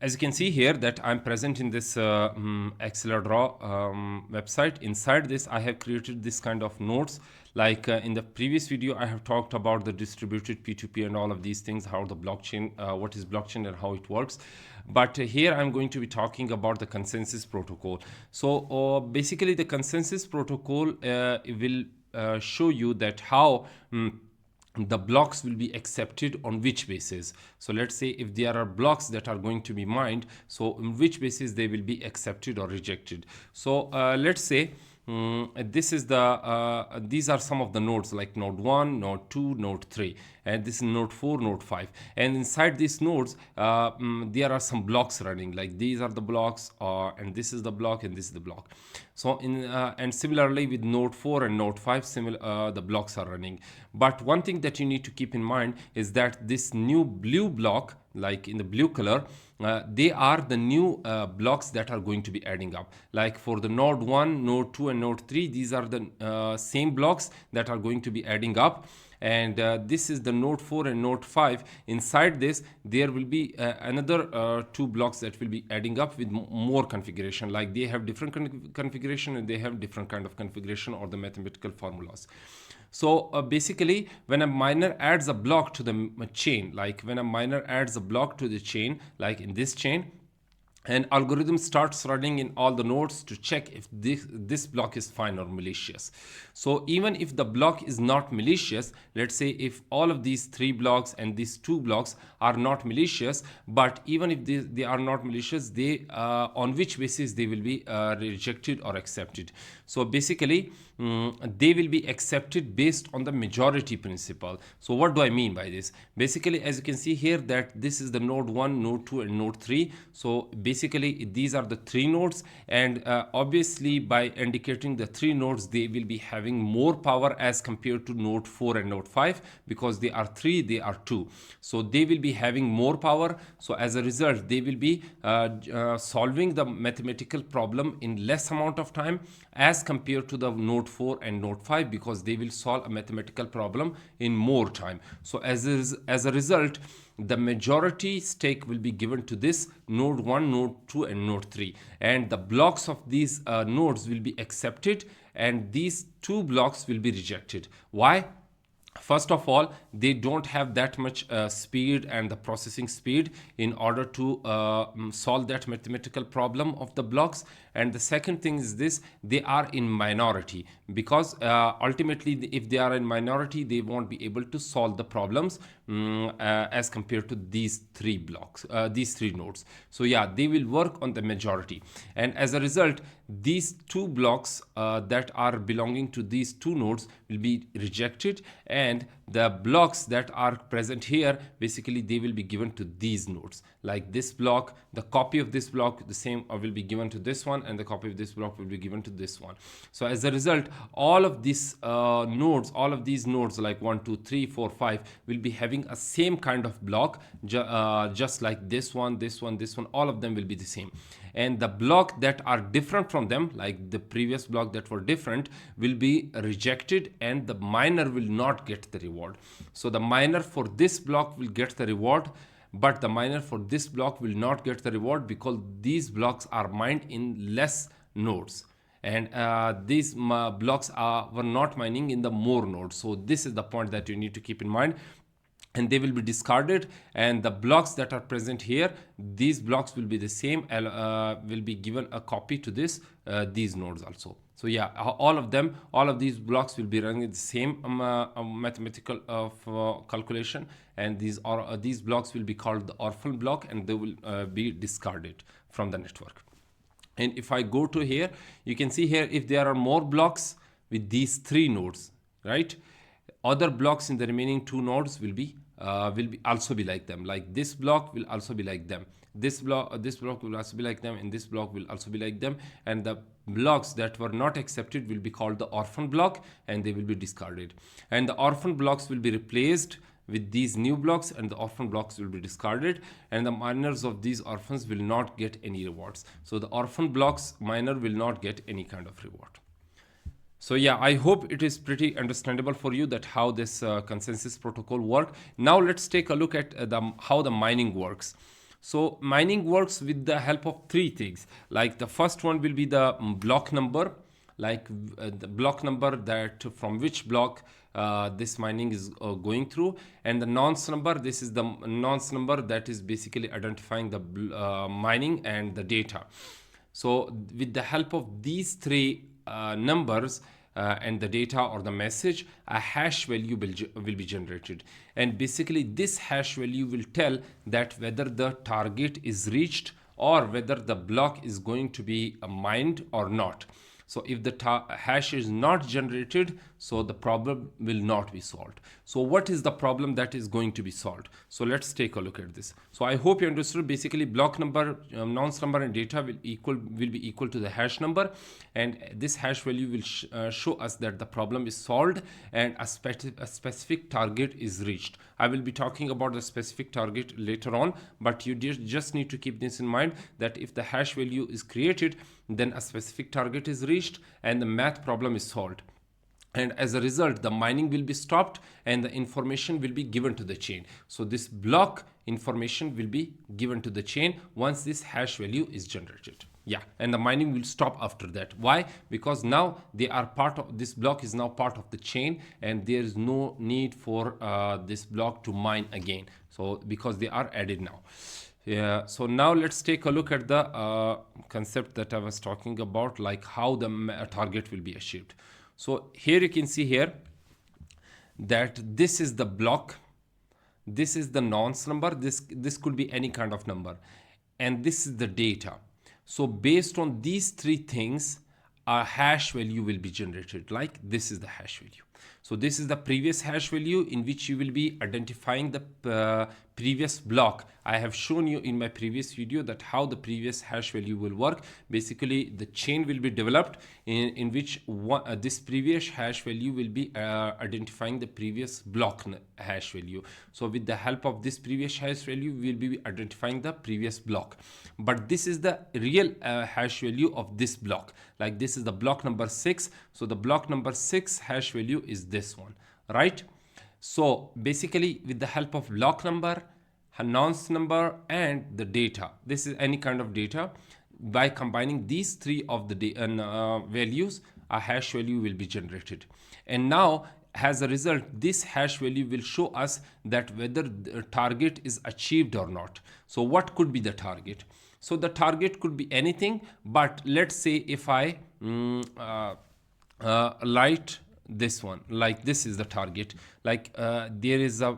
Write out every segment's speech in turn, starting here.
as you can see here that I'm present in this Acceleradraw website. Inside this, I have created this kind of nodes. Like in the previous video, I have talked about the distributed P2P and all of these things, how the blockchain, what is blockchain and how it works. But here I'm going to be talking about the consensus protocol. So basically the consensus protocol will show you that how the blocks will be accepted on which basis. So let's say if there are blocks that are going to be mined, so on which basis they will be accepted or rejected. So let's say this is the these are some of the nodes like node 1, node 2, node 3, and this is node 4, node 5, and inside these nodes there are some blocks running, like these are the blocks, and this is the block and this is the block. So in and similarly with node 4 and node 5, similar the blocks are running. But one thing that you need to keep in mind is that this new blue block, like in the blue color, they are the new blocks that are going to be adding up. Like for the node 1, node 2 and node 3, these are the same blocks that are going to be adding up. And this is the node 4 and node 5. Inside this there will be another two blocks that will be adding up with more configuration, like they have different configuration and they have different kind of configuration or the mathematical formulas. So basically when a miner adds a block to the chain, like when a miner adds a block to the chain, like in this chain, an algorithm starts running in all the nodes to check if this block is fine or malicious. So even if the block is not malicious, let's say if all of these three blocks and these two blocks are not malicious, but even if they are not malicious, they on which basis they will be rejected or accepted. So basically they will be accepted based on the majority principle. So what do I mean by this? Basically, as you can see here, that this is the node 1, node 2 and node 3. So basically these are the three nodes, and obviously by indicating the three nodes, they will be having more power as compared to node 4 and node 5, because they are 3, they are 2. So they will be having more power. So as a result, they will be solving the mathematical problem in less amount of time as compared to the node 4 and node 5, because they will solve a mathematical problem in more time. So as a result, the majority stake will be given to this node 1, node 2 and node 3, and the blocks of these nodes will be accepted and these two blocks will be rejected. Why? First of all, they don't have that much speed and the processing speed in order to solve that mathematical problem of the blocks. And the second thing is this: they are in minority, because ultimately if they are in minority, they won't be able to solve the problems as compared to these three blocks, these three nodes. So yeah, they will work on the majority, and as a result, these two blocks that are belonging to these two nodes will be rejected, and the blocks that are present here, basically they will be given to these nodes. Like this block, the copy of this block, the same will be given to this one, and the copy of this block will be given to this one. So as a result, all of these nodes, all of these nodes like 1, 2, 3, 4, 5 will be having a same kind of block, just like this one, this one, this one, all of them will be the same. And the block that are different from them, like the previous block that were different, will be rejected, and the miner will not get the reward. So the miner for this block will get the reward, but the miner for this block will not get the reward, because these blocks are mined in less nodes, and these blocks were not mining in the more nodes. So this is the point that you need to keep in mind, and they will be discarded, and the blocks that are present here, these blocks will be the same, will be given a copy to this these nodes also. So yeah, all of these blocks will be running the same mathematical calculation, and these blocks will be called the orphan block, and they will be discarded from the network. And if I go to here, you can see here, if there are more blocks with these three nodes, right, other blocks in the remaining two nodes will be also be like them. Like this block will also be like them, this block will also be like them, and this block will also be like them. And the blocks that were not accepted will be called the orphan block, and they will be discarded. And the orphan blocks will be replaced with these new blocks, and the orphan blocks will be discarded, and the miners of these orphans will not get any rewards. So the orphan blocks miner will not get any kind of reward. So yeah, I hope it is pretty understandable for you that how this consensus protocol work. Now let's take a look at how the mining works. So mining works with the help of three things. Like the first one will be the block number, like the block number that from which block this mining is going through, and the nonce number, this is the nonce number that is basically identifying the mining and the data. So with the help of these three numbers and the data or the message, a hash value will be generated. And basically this hash value will tell that whether the target is reached or whether the block is going to be mined or not. So if the hash is not generated, so the problem will not be solved. So what is the problem that is going to be solved? So let's take a look at this. So I hope you understood. Basically block number, nonce number and data will be equal to the hash number, and this hash value will show us that the problem is solved and a specific target is reached. I will be talking about the specific target later on, but you just need to keep this in mind, that if the hash value is created, then a specific target is reached and the math problem is solved. And as a result, the mining will be stopped and the information will be given to the chain. So this block information will be given to the chain once this hash value is generated. Yeah, and the mining will stop after that. Why? Because now they are part of, this block is now part of the chain, and there is no need for this block to mine again. So because they are added now. Yeah, so now let's take a look at the concept that I was talking about, like how the target will be achieved. So here you can see here that this is the block, this is the nonce number, this could be any kind of number, and this is the data. So based on these three things, a hash value will be generated. Like this is the hash value. So this is the previous hash value in which you will be identifying the previous block. I have shown you in my previous video that how the previous hash value will work. Basically, the chain will be developed in which this previous hash value will be identifying the previous block hash value. So with the help of this previous hash value, we will be identifying the previous block. But this is the real hash value of this block. Like this is the block number 6. So the block number 6 hash value is this one, right? So basically with the help of block number, nonce number and the data, this is any kind of data, by combining these three of the values, a hash value will be generated. And now as a result, this hash value will show us that whether the target is achieved or not. So what could be the target? So the target could be anything, but let's say if I light this one, like this is the target, like there is a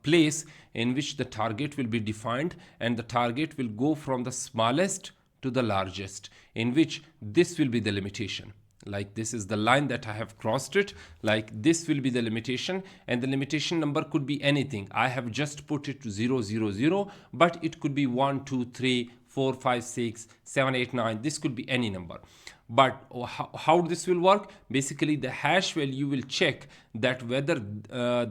place in which the target will be defined, and the target will go from the smallest to the largest, in which this will be the limitation. Like this is the line that I have crossed it, like this will be the limitation, and the limitation number could be anything. I have just put it to 0 0 0, but it could be 1 2 3 4 5 6 7 8 9. This could be any number. But how this will work? Basically the hash value will check that whether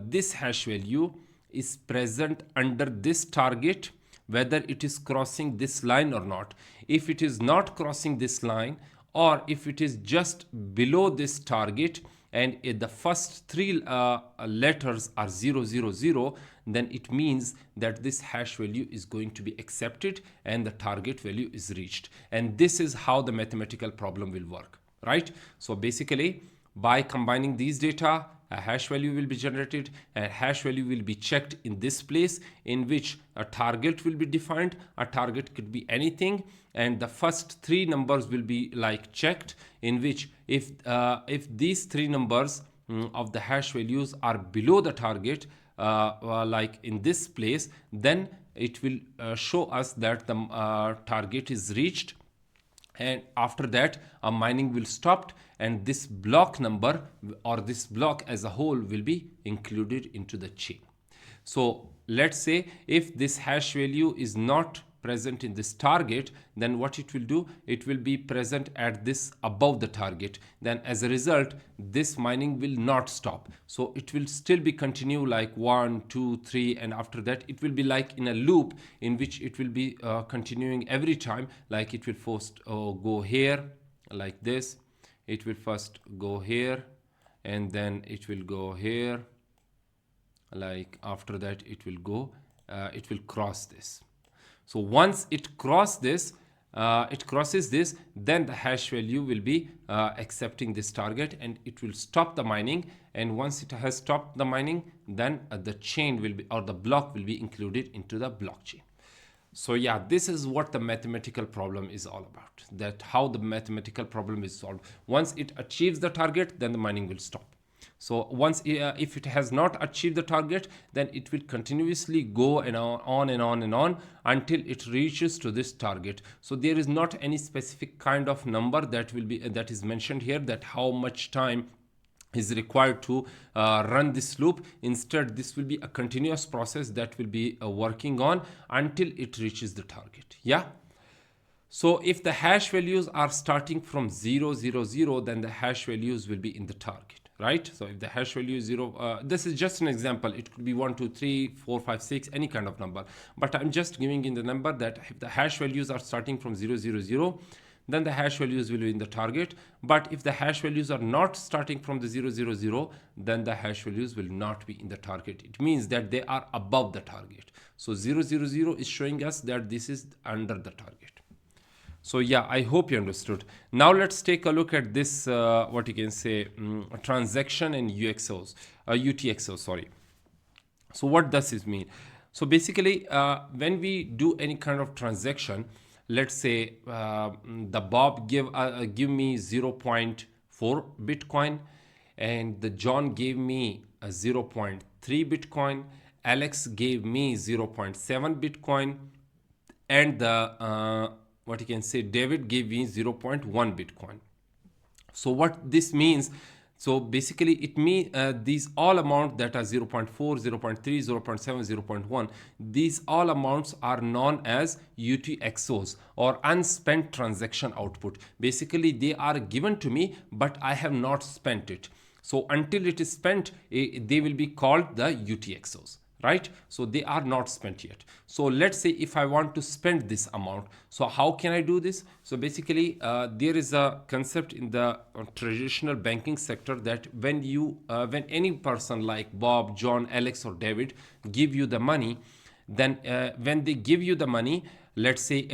this hash value is present under this target, whether it is crossing this line or not. If it is not crossing this line, or if it is just below this target, and the first three letters are 0 0 0, then it means that this hash value is going to be accepted and the target value is reached. And this is how the mathematical problem will work, right? So basically by combining these data, a hash value will be generated, and hash value will be checked in this place in which a target will be defined. A target could be anything, and the first three numbers will be like checked, in which if these three numbers of the hash values are below the target, like in this place, then it will show us that the target is reached, and after that a mining will stop, and this block number or this block as a whole will be included into the chain. So let's say if this hash value is not present in this target, then what it will do, it will be present at this above the target. Then as a result, this mining will not stop. So it will still be continue like 1 2 3, and after that it will be like in a loop in which it will be continuing every time. Like it will first go here like this, it will first go here, and then it will go here, like after that it will go it will cross this. So once it crosses this, then the hash value will be accepting this target and it will stop the mining. And once it has stopped the mining, then the chain will be, or the block will be included into the blockchain. So yeah, this is what the mathematical problem is all about, that how the mathematical problem is solved. Once it achieves the target, then the mining will stop. So once if it has not achieved the target, then it will continuously go and on and on and on until it reaches to this target. So there is not any specific kind of number that will be that is mentioned here, that how much time is required to run this loop. Instead, this will be a continuous process that will be working on until it reaches the target. Yeah. So if the hash values are starting from 0, 0, 0, then the hash values will be in the target, right? So if the hash value is 0, this is just an example. It could be 1, 2, 3, 4, 5, 6, any kind of number. But I'm just giving in the number that if the hash values are starting from 0, 0, 0, then the hash values will be in the target. But if the hash values are not starting from the 0, 0, 0, then the hash values will not be in the target. It means that they are above the target. So 0, 0, 0 is showing us that this is under the target. So yeah, I hope you understood. Now let's take a look at this, what you can say, transaction and UTXOs, sorry. So what does this mean? So basically, when we do any kind of transaction, let's say the Bob give me 0.4 Bitcoin, and the John gave me 0.3 Bitcoin, Alex gave me 0.7 Bitcoin, and the what you can say, David gave me 0.1 Bitcoin. So what this means, so basically it means these all amounts that are 0.4, 0.3, 0.7, 0.1, these all amounts are known as UTXOs, or unspent transaction output. Basically they are given to me, but I have not spent it. So until it is spent, they will be called the UTXOs. Right? So they are not spent yet. So let's say if I want to spend this amount, so how can I do this? So basically there is a concept in the traditional banking sector that when any person like Bob, John, Alex or David give you the money, then when they give you the money, let's say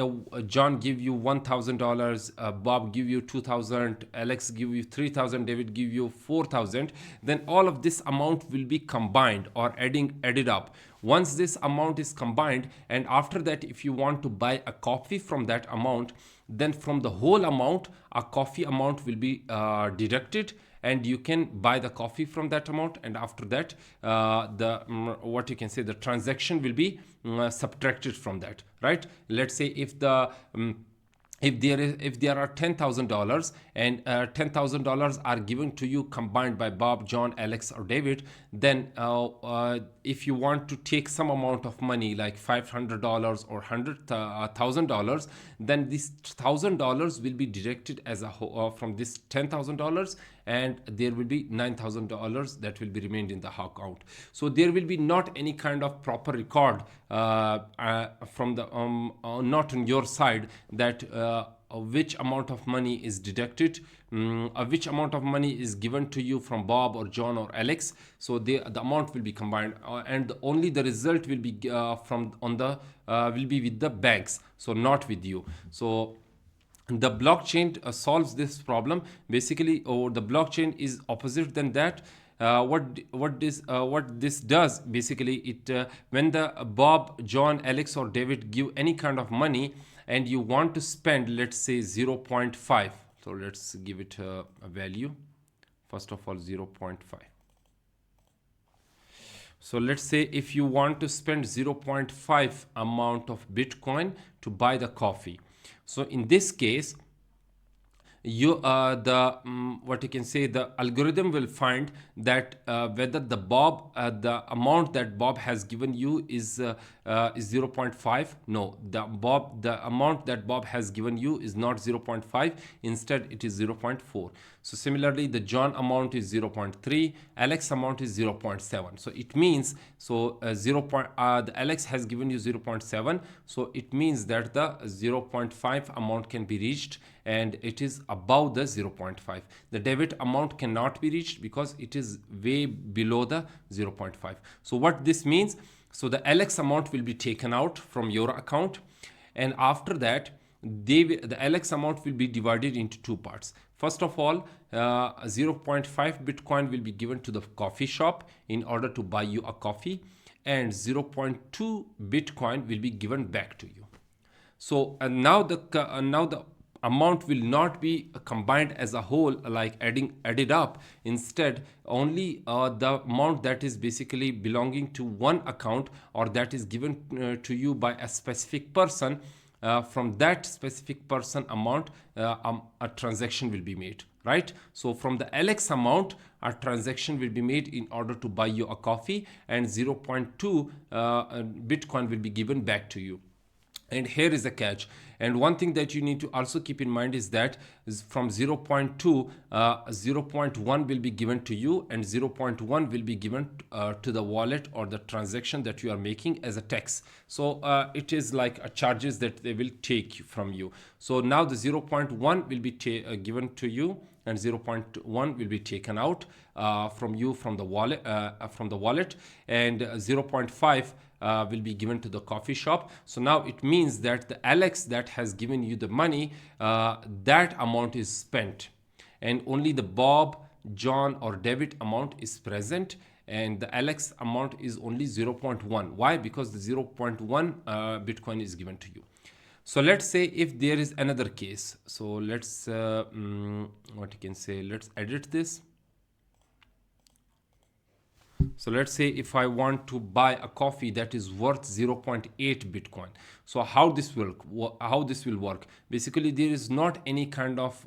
John give you $1,000, Bob give you 2,000, Alex give you 3,000, David give you 4,000, then all of this amount will be combined or added up. Once this amount is combined, and after that if you want to buy a coffee from that amount, then from the whole amount a coffee amount will be deducted, and you can buy the coffee from that amount, and after that what you can say, the transaction will be subtracted from that, right? Let's say if the if there are $10,000 and $10,000 are given to you combined by Bob, John, Alex or David, then if you want to take some amount of money like $500 or $100,000, then this $1,000 will be deducted as a whole from this $10,000, and there will be $9,000 that will be remained in the account. So there will be not any kind of proper record from the not on your side that which amount of money is deducted, which amount of money is given to you from Bob or John or Alex. So the amount will be combined, and only the result will be will be with the banks, so not with you. So the blockchain solves this problem basically, or the blockchain is opposite than that. What this does basically, it when the Bob, John, Alex or David give any kind of money and you want to spend, let's say 0.5, so let's give it a value. First of all, 0.5. So let's say if you want to spend 0.5 amount of Bitcoin to buy the coffee, so in this case you what you can say, the algorithm will find that whether the amount that Bob has given you is 0.5. No, the amount that Bob has given you is not 0.5, instead it is 0.4. So similarly the John amount is 0.3, Alex amount is 0.7. So it means, so the Alex has given you 0.7, so it means that the 0.5 amount can be reached, and it is above the 0.5. The debit amount cannot be reached because it is way below the 0.5. So what this means, so the LX amount will be taken out from your account, and after that the LX amount will be divided into two parts. First of all, 0.5 Bitcoin will be given to the coffee shop in order to buy you a coffee, and 0.2 Bitcoin will be given back to you. So now the amount will not be combined as a whole, like added up. Instead, only the amount that is basically belonging to one account, or that is given to you by a specific person, from that specific person amount, a transaction will be made, right? So from the LX amount, a transaction will be made in order to buy you a coffee, and 0.2 Bitcoin will be given back to you. And here is the catch. And one thing that you need to also keep in mind is that from 0.2, 0.1 will be given to you, and 0.1 will be given to the wallet or the transaction that you are making as a tax. So it is like a charges that they will take from you. So now the 0.1 will be given to you, and 0.1 will be taken out from you from the wallet, and 0.5 will be given to the coffee shop. So now it means that the LX that has given you the money, that amount is spent, and only the Bob, John or David amount is present, and the LX amount is only 0.1. Why? Because the 0.1 Bitcoin is given to you. So let's say if there is another case. So let's what you can say, let's edit this. So let's say if I want to buy a coffee that is worth 0.8 Bitcoin. So how this will work? Basically, there is not any kind of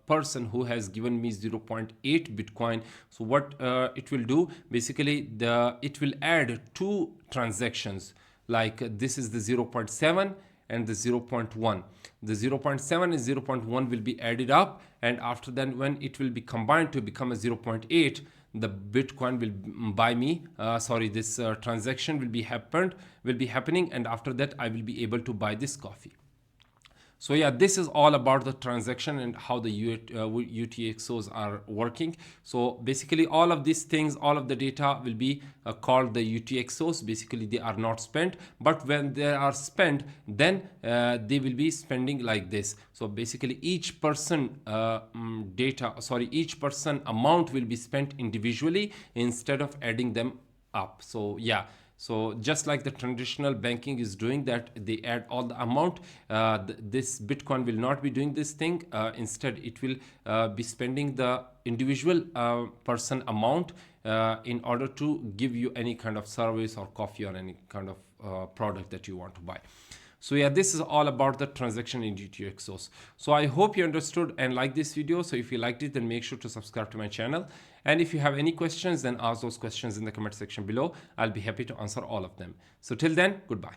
person who has given me 0.8 Bitcoin. So what it will do, basically, it will add two transactions. Like this is the 0.7 and the 0.1. The 0.7 and 0.1 will be added up, and after that, when it will be combined to become a 0.8, the Bitcoin will buy me, this transaction will be happening, and after that I will be able to buy this coffee. So yeah, this is all about the transaction and how the UTXOs are working. So basically all of these things, all of the data will be called the UTXOs. Basically they are not spent, but when they are spent, then they will be spending like this. So basically each person each person amount will be spent individually instead of adding them up. So yeah. So just like the traditional banking is doing that, they add all the amount. This Bitcoin will not be doing this thing. Instead, it will be spending the individual person amount in order to give you any kind of service or coffee or any kind of product that you want to buy. So yeah, this is all about the transaction in UTXOs. So I hope you understood and liked this video. So if you liked it, then make sure to subscribe to my channel. And if you have any questions, then ask those questions in the comment section below. I'll be happy to answer all of them. So till then, goodbye.